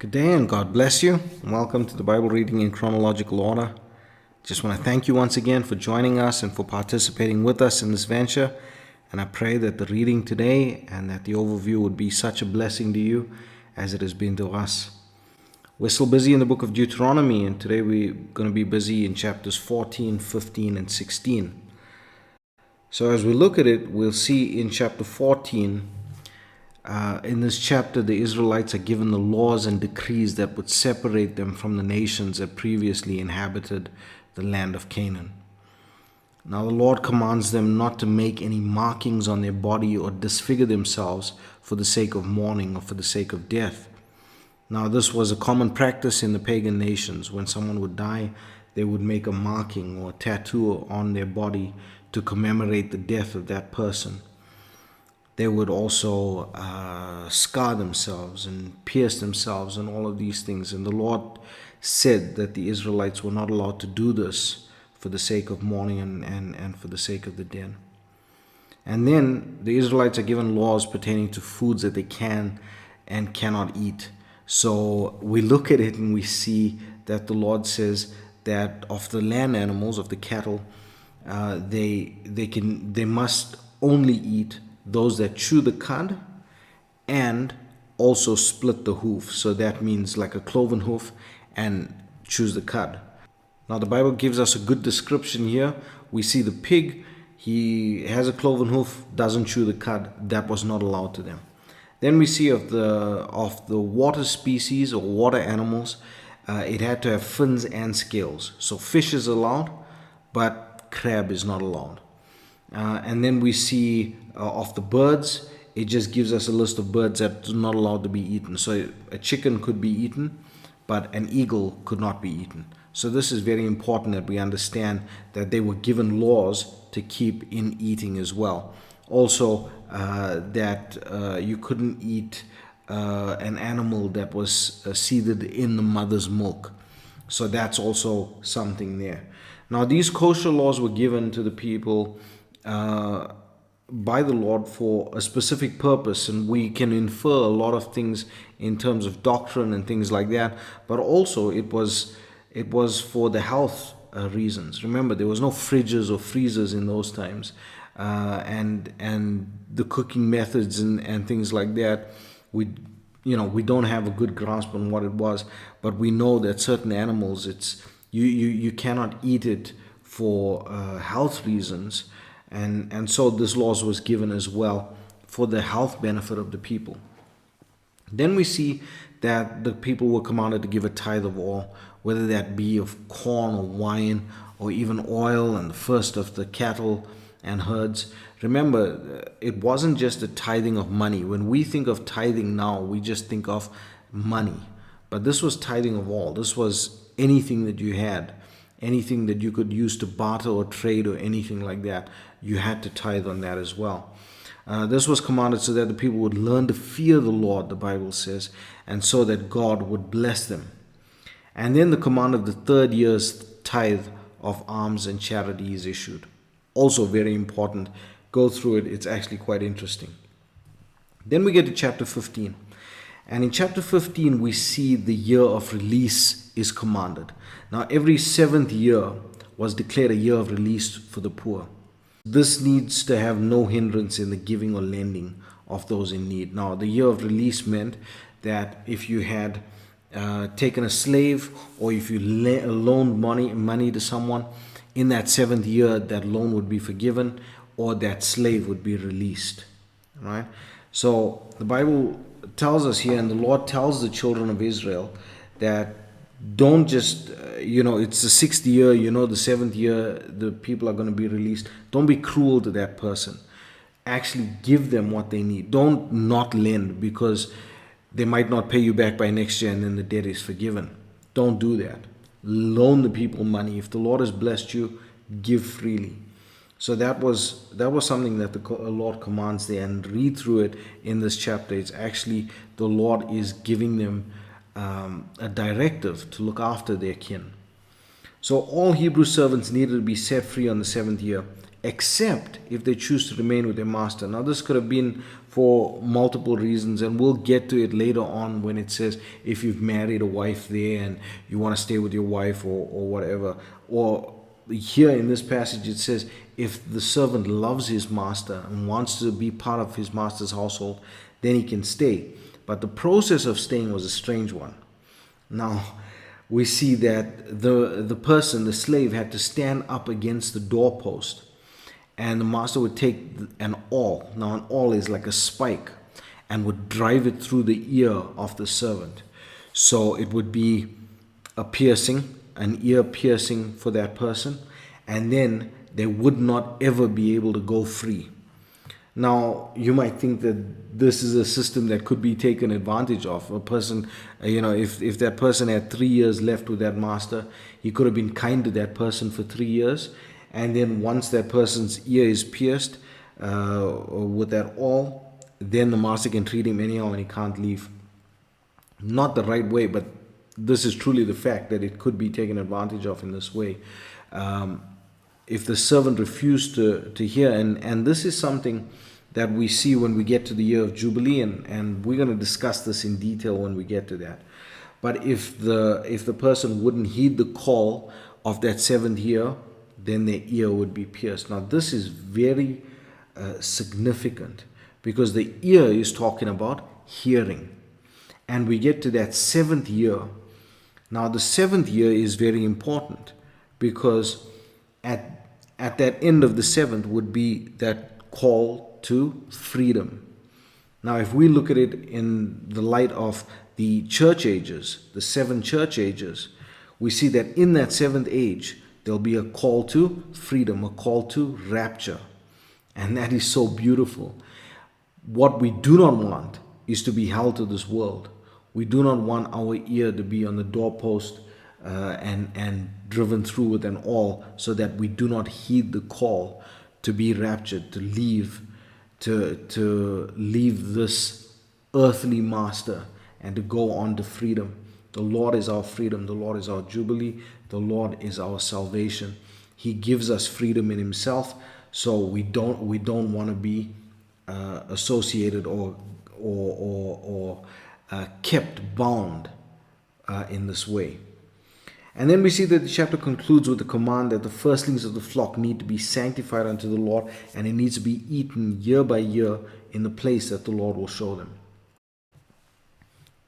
Good day and God bless you. Welcome to the Bible reading in chronological order. Just want to thank you once again for joining us and for participating with us in this venture. And I pray that the reading today and that the overview would be such a blessing to you as it has been to us. We're still busy in the book of Deuteronomy, and today we're going to be busy in chapters 14, 15, and 16. So as we look at it, we'll see in chapter 14, in this chapter, the Israelites are given the laws and decrees that would separate them from the nations that previously inhabited the land of Canaan. Now, the Lord commands them not to make any markings on their body or disfigure themselves for the sake of mourning or for the sake of death. Now, this was a common practice in the pagan nations. When someone would die, they would make a marking or a tattoo on their body to commemorate the death of that person. They would also scar themselves and pierce themselves and all of these things. And the Lord said that the Israelites were not allowed to do this for the sake of mourning and for the sake of the dead. And then the Israelites are given laws pertaining to foods that they can and cannot eat. So we look at it and we see that the Lord says that of the land animals, of the cattle, they must only eat those that chew the cud and also split the hoof. So that means like a cloven hoof and chews the cud. Now the Bible gives us a good description here. We see the pig, he has a cloven hoof, doesn't chew the cud. That was not allowed to them. Then we see of the water species or water animals, it had to have fins and scales. So fish is allowed, but crab is not allowed. And then we see of the birds, it just gives us a list of birds that are not allowed to be eaten. So a chicken could be eaten, but an eagle could not be eaten. So this is very important that we understand that they were given laws to keep in eating as well. Also, that you couldn't eat an animal that was seeded in the mother's milk. So that's also something there. Now, these kosher laws were given to the people by the Lord for a specific purpose, and we can infer a lot of things in terms of doctrine and things like that, but also it was for the health reasons. Remember, there was no fridges or freezers in those times, and the cooking methods and things like that, we don't have a good grasp on what it was, but we know that certain animals, you cannot eat it for health reasons. And so this law was given as well for the health benefit of the people. Then we see that the people were commanded to give a tithe of all, whether that be of corn or wine or even oil and the first of the cattle and herds. Remember, it wasn't just a tithing of money. When we think of tithing now, we just think of money. But this was tithing of all. This was anything that you had. Anything that you could use to barter or trade or anything like that, you had to tithe on that as well. This was commanded so that the people would learn to fear the Lord, the Bible says, and so that God would bless them. And then the command of the third year's tithe of alms and charity is issued. Also very important. Go through it. It's actually quite interesting. Then we get to chapter 15. And in chapter 15, we see the year of release is commanded. Now, every seventh year was declared a year of release for the poor. This needs to have no hindrance in the giving or lending of those in need. Now, the year of release meant that if you had taken a slave or if you loaned money to someone, in that seventh year, that loan would be forgiven or that slave would be released. Right? So the Bible tells us here, and the Lord tells the children of Israel that don't just, it's the sixth year, the seventh year, the people are going to be released. Don't be cruel to that person. Actually give them what they need. Don't not lend because they might not pay you back by next year and then the debt is forgiven. Don't do that. Loan the people money. If the Lord has blessed you, give freely. So that was something that the Lord commands there, and read through it in this chapter. It's actually the Lord is giving them a directive to look after their kin. So all Hebrew servants needed to be set free on the seventh year. except if they choose to remain with their master. Now, this could have been for multiple reasons, and we'll get to it later on when it says if you've married a wife there and you want to stay with your wife or whatever. Or here in this passage, it says if the servant loves his master and wants to be part of his master's household, then he can stay. But the process of staying was a strange one. Now, we see that the person, the slave, had to stand up against the doorpost, and the master would take an awl. Now, an awl is like a spike, and would drive it through the ear of the servant. So it would be a piercing, an ear piercing for that person, and then they would not ever be able to go free. Now, you might think that this is a system that could be taken advantage of. A person, if that person had 3 years left with that master, he could have been kind to that person for 3 years. And then once that person's ear is pierced with that awl, then the master can treat him anyhow and he can't leave. Not the right way, but this is truly the fact that it could be taken advantage of in this way. If the servant refused to hear, and this is something that we see when we get to the year of Jubilee, and we're going to discuss this in detail when we get to that. But if the person wouldn't heed the call of that seventh year, then their ear would be pierced. Now, this is very significant, because the ear is talking about hearing. And we get to that seventh year. Now, the seventh year is very important, because at that end of the seventh would be that call to freedom. Now, if we look at it in the light of the church ages, the 7 church ages, we see that in that seventh age, there'll be a call to freedom, a call to rapture. And that is so beautiful. What we do not want is to be held to this world. We do not want our ear to be on the doorpost and driven through with an awl, so that we do not heed the call to be raptured, to leave this earthly master and to go on to freedom. The Lord is our freedom. The Lord is our jubilee. The Lord is our salvation. He gives us freedom in Himself, so we don't want to be associated or kept bound in this way. And then we see that the chapter concludes with the command that the firstlings of the flock need to be sanctified unto the Lord, and it needs to be eaten year by year in the place that the Lord will show them.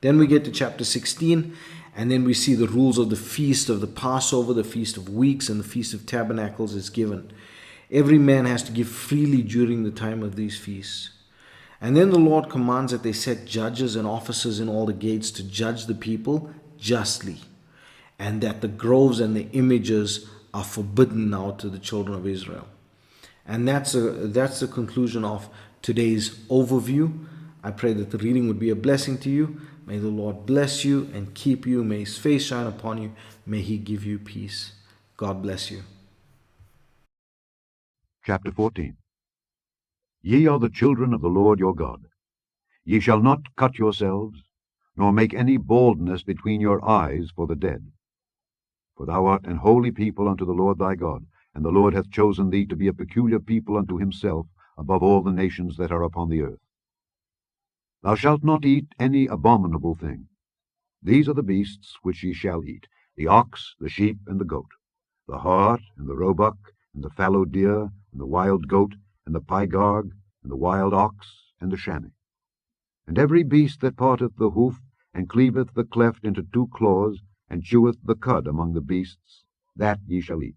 Then we get to chapter 16, and then we see the rules of the feast of the Passover, the Feast of Weeks, and the Feast of Tabernacles is given. Every man has to give freely during the time of these feasts. And then the Lord commands that they set judges and officers in all the gates to judge the people justly, and that the groves and the images are forbidden now to the children of Israel. And that's the conclusion of today's overview. I pray that the reading would be a blessing to you. May the Lord bless you and keep you. May His face shine upon you. May He give you peace. God bless you. Chapter 14. Ye are the children of the Lord your God. Ye shall not cut yourselves, nor make any baldness between your eyes for the dead. For thou art an holy people unto the Lord thy God, and the Lord hath chosen thee to be a peculiar people unto Himself above all the nations that are upon the earth. Thou shalt not eat any abominable thing. These are the beasts which ye shall eat, the ox, the sheep, and the goat, the hart, and the roebuck, and the fallow deer, and the wild goat, and the pygarg, and the wild ox, and the chamois. And every beast that parteth the hoof, and cleaveth the cleft into 2 claws, and cheweth the cud among the beasts, that ye shall eat.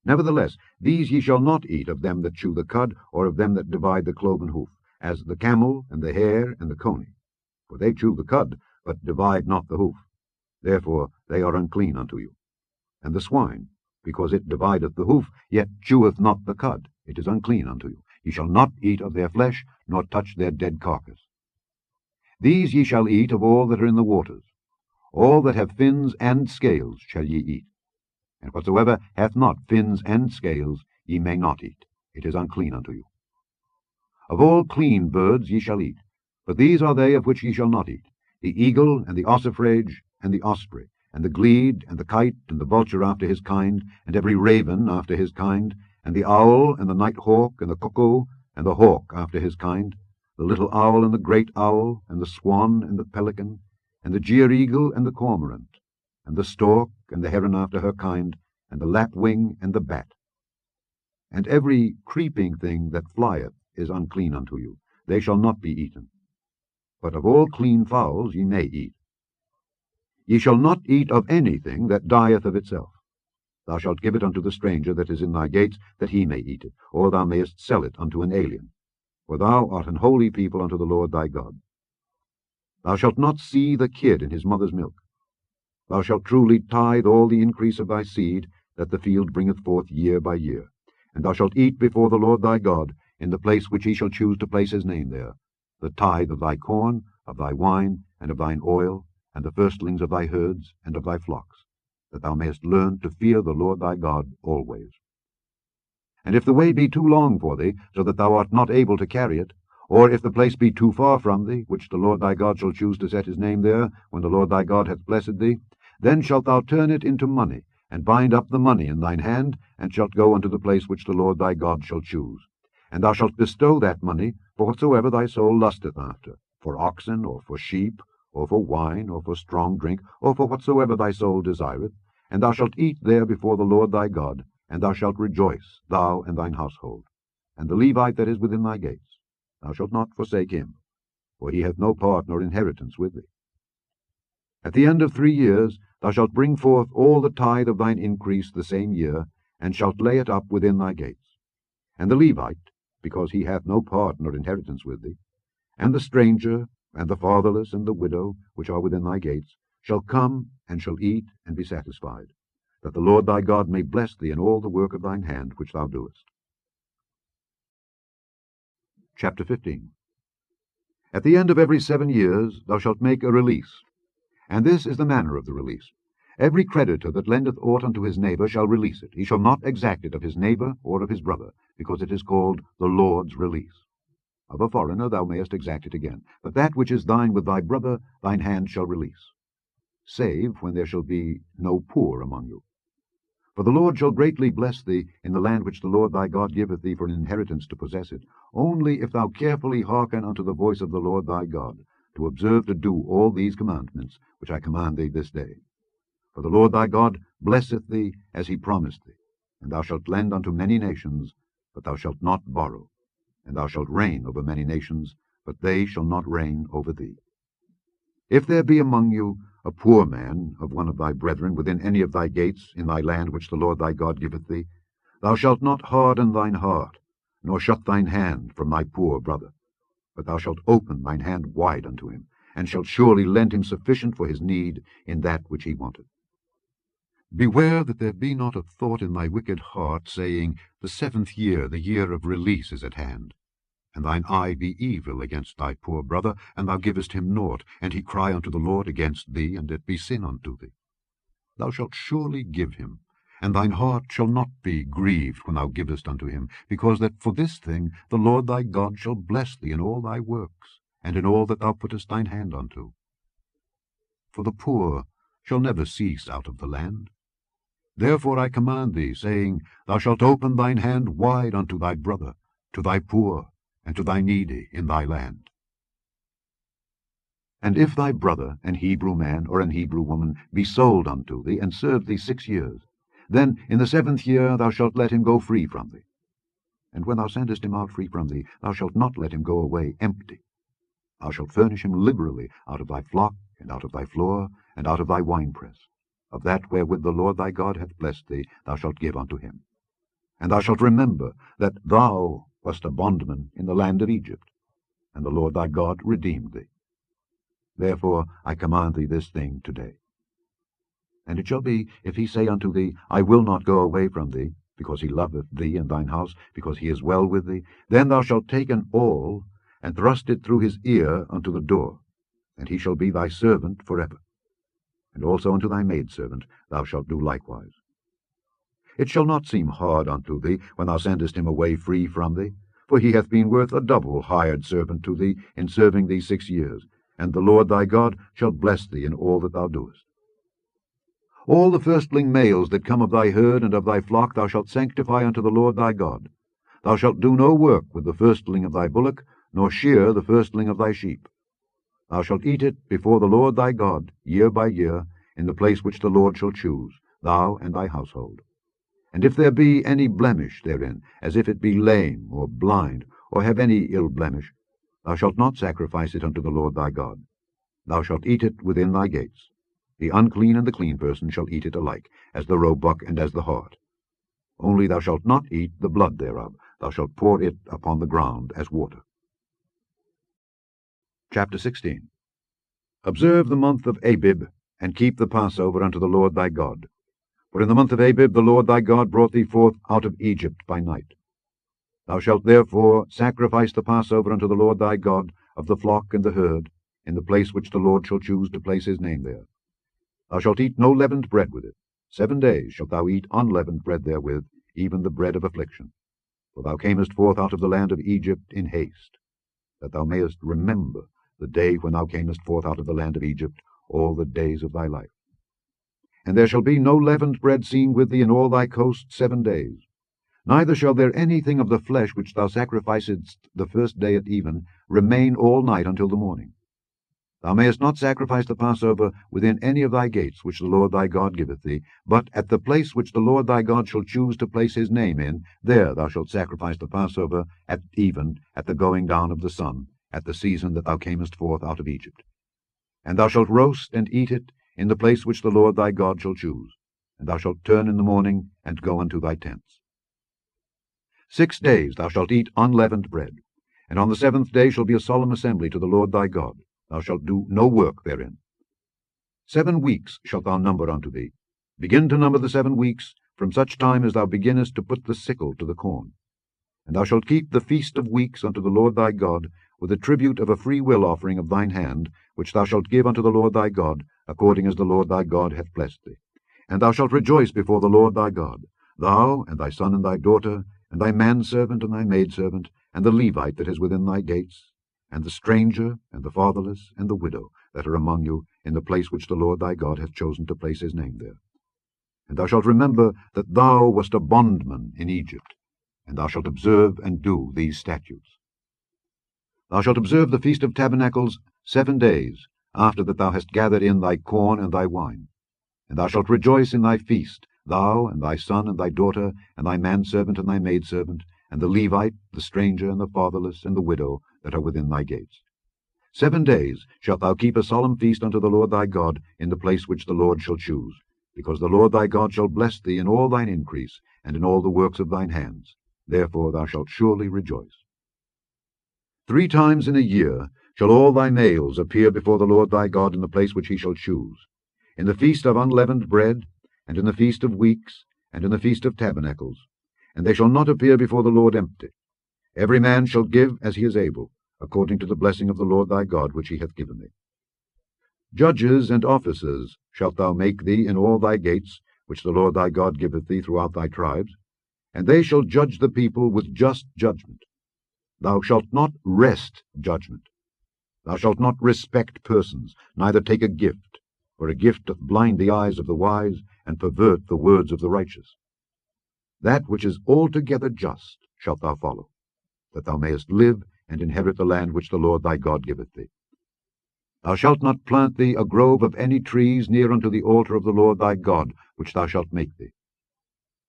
Nevertheless, these ye shall not eat of them that chew the cud, or of them that divide the cloven hoof, as the camel, and the hare, and the coney. For they chew the cud, but divide not the hoof. Therefore they are unclean unto you. And the swine, because it divideth the hoof, yet cheweth not the cud, it is unclean unto you. Ye shall not eat of their flesh, nor touch their dead carcass. These ye shall eat of all that are in the waters. All that have fins and scales shall ye eat. And whatsoever hath not fins and scales ye may not eat. It is unclean unto you. Of all clean birds ye shall eat, but these are they of which ye shall not eat: the eagle, and the ossifrage, and the osprey, and the glede, and the kite, and the vulture after his kind, and every raven after his kind, and the owl, and the night hawk, and the cuckoo, and the hawk after his kind, the little owl, and the great owl, and the swan, and the pelican, and the jeer-eagle, and the cormorant, and the stork, and the heron after her kind, and the lapwing, and the bat. And every creeping thing that flieth is unclean unto you, they shall not be eaten. But of all clean fowls ye may eat. Ye shall not eat of anything that dieth of itself. Thou shalt give it unto the stranger that is in thy gates, that he may eat it, or thou mayest sell it unto an alien. For thou art an holy people unto the Lord thy God. Thou shalt not seethe a kid in his mother's milk. Thou shalt truly tithe all the increase of thy seed, that the field bringeth forth year by year. And thou shalt eat before the Lord thy God, in the place which he shall choose to place his name there, the tithe of thy corn, of thy wine, and of thine oil, and the firstlings of thy herds, and of thy flocks, that thou mayest learn to fear the Lord thy God always. And if the way be too long for thee, so that thou art not able to carry it, or if the place be too far from thee, which the Lord thy God shall choose to set his name there, when the Lord thy God hath blessed thee, then shalt thou turn it into money, and bind up the money in thine hand, and shalt go unto the place which the Lord thy God shall choose. And thou shalt bestow that money for whatsoever thy soul lusteth after, for oxen, or for sheep, or for wine, or for strong drink, or for whatsoever thy soul desireth, and thou shalt eat there before the Lord thy God, and thou shalt rejoice, thou and thine household. And the Levite that is within thy gates, thou shalt not forsake him, for he hath no part nor inheritance with thee. At the end of 3 years thou shalt bring forth all the tithe of thine increase the same year, and shalt lay it up within thy gates. And the Levite, because he hath no part nor inheritance with thee, and the stranger, and the fatherless, and the widow, which are within thy gates, shall come, and shall eat, and be satisfied, that the Lord thy God may bless thee in all the work of thine hand which thou doest. Chapter 15. At the end of every 7 years thou shalt make a release. And this is the manner of the release. Every creditor that lendeth aught unto his neighbor shall release it. He shall not exact it of his neighbor or of his brother, because it is called the Lord's release. Of a foreigner thou mayest exact it again, but that which is thine with thy brother thine hand shall release, save when there shall be no poor among you. For the Lord shall greatly bless thee in the land which the Lord thy God giveth thee for an inheritance to possess it, only if thou carefully hearken unto the voice of the Lord thy God, to observe to do all these commandments which I command thee this day. For the Lord thy God blesseth thee as he promised thee, and thou shalt lend unto many nations, but thou shalt not borrow. And thou shalt reign over many nations, but they shall not reign over thee. If there be among you a poor man of one of thy brethren within any of thy gates in thy land which the Lord thy God giveth thee, thou shalt not harden thine heart, nor shut thine hand from thy poor brother, but thou shalt open thine hand wide unto him, and shalt surely lend him sufficient for his need in that which he wanteth. Beware that there be not a thought in thy wicked heart, saying, The 7th year, the year of release, is at hand. And thine eye be evil against thy poor brother, and thou givest him naught, and he cry unto the Lord against thee, and it be sin unto thee. Thou shalt surely give him, and thine heart shall not be grieved when thou givest unto him, because that for this thing the Lord thy God shall bless thee in all thy works, and in all that thou puttest thine hand unto. For the poor shall never cease out of the land. Therefore I command thee, saying, Thou shalt open thine hand wide unto thy brother, to thy poor, and to thy needy in thy land. And if thy brother, an Hebrew man or an Hebrew woman, be sold unto thee, and serve thee 6 years, then in the 7th year thou shalt let him go free from thee. And when thou sendest him out free from thee, thou shalt not let him go away empty. Thou shalt furnish him liberally out of thy flock, and out of thy floor, and out of thy winepress. Of that wherewith the Lord thy God hath blessed thee, thou shalt give unto him. And thou shalt remember that thou wast a bondman in the land of Egypt, and the Lord thy God redeemed thee. Therefore I command thee this thing today. And it shall be, if he say unto thee, I will not go away from thee, because he loveth thee and thine house, because he is well with thee, then thou shalt take an awl, and thrust it through his ear unto the door, and he shall be thy servant forever. And also unto thy maidservant thou shalt do likewise. It shall not seem hard unto thee when thou sendest him away free from thee, for he hath been worth a double hired servant to thee in serving thee 6 years, and the Lord thy God shall bless thee in all that thou doest. All the firstling males that come of thy herd and of thy flock thou shalt sanctify unto the Lord thy God. Thou shalt do no work with the firstling of thy bullock, nor shear the firstling of thy sheep. Thou shalt eat it before the Lord thy God, year by year, in the place which the Lord shall choose, thou and thy household. And if there be any blemish therein, as if it be lame, or blind, or have any ill blemish, thou shalt not sacrifice it unto the Lord thy God. Thou shalt eat it within thy gates. The unclean and the clean person shall eat it alike, as the roebuck and as the hart. Only thou shalt not eat the blood thereof. Thou shalt pour it upon the ground as water. Chapter 16. Observe the month of Abib, and keep the Passover unto the Lord thy God. For in the month of Abib the Lord thy God brought thee forth out of Egypt by night. Thou shalt therefore sacrifice the Passover unto the Lord thy God of the flock and the herd, in the place which the Lord shall choose to place his name there. Thou shalt eat no leavened bread with it. 7 days shalt thou eat unleavened bread therewith, even the bread of affliction. For thou camest forth out of the land of Egypt in haste, that thou mayest remember the day when thou camest forth out of the land of Egypt all the days of thy life. And there shall be no leavened bread seen with thee in all thy coast 7 days. Neither shall there anything of the flesh which thou sacrificedst the first day at even remain all night until the morning. Thou mayest not sacrifice the Passover within any of thy gates which the Lord thy God giveth thee, but at the place which the Lord thy God shall choose to place his name in, there thou shalt sacrifice the Passover at even, at the going down of the sun, at the season that thou camest forth out of Egypt. And thou shalt roast and eat it in the place which the Lord thy God shall choose, and thou shalt turn in the morning and go unto thy tents. 6 days thou shalt eat unleavened bread, and on the 7th day shall be a solemn assembly to the Lord thy God. Thou shalt do no work therein. 7 weeks shalt thou number unto thee. Begin to number the 7 weeks, from such time as thou beginnest to put the sickle to the corn. And thou shalt keep the feast of weeks unto the Lord thy God, with a tribute of a free will offering of thine hand, which thou shalt give unto the Lord thy God, according as the Lord thy God hath blessed thee. And thou shalt rejoice before the Lord thy God, thou, and thy son and thy daughter, and thy manservant and thy maidservant, and the Levite that is within thy gates, and the stranger, and the fatherless, and the widow that are among you, in the place which the Lord thy God hath chosen to place his name there. And thou shalt remember that thou wast a bondman in Egypt, and thou shalt observe and do these statutes. Thou shalt observe the Feast of Tabernacles 7 days, after that thou hast gathered in thy corn and thy wine. And thou shalt rejoice in thy feast, thou, and thy son and thy daughter, and thy manservant and thy maidservant, and the Levite, the stranger, and the fatherless, and the widow that are within thy gates. 7 days shalt thou keep a solemn feast unto the Lord thy God in the place which the Lord shall choose, because the Lord thy God shall bless thee in all thine increase, and in all the works of thine hands. Therefore thou shalt surely rejoice. 3 times in a year shall all thy males appear before the Lord thy God in the place which he shall choose, in the feast of unleavened bread, and in the feast of weeks, and in the feast of tabernacles. And they shall not appear before the Lord empty. Every man shall give as he is able, according to the blessing of the Lord thy God which he hath given thee. Judges and officers shalt thou make thee in all thy gates, which the Lord thy God giveth thee throughout thy tribes, and they shall judge the people with just judgment. Thou shalt not wrest judgment. Thou shalt not respect persons, neither take a gift, for a gift doth blind the eyes of the wise, and pervert the words of the righteous. That which is altogether just shalt thou follow, that thou mayest live and inherit the land which the Lord thy God giveth thee. Thou shalt not plant thee a grove of any trees near unto the altar of the Lord thy God, which thou shalt make thee.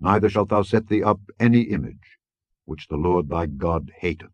Neither shalt thou set thee up any image, which the Lord thy God hateth.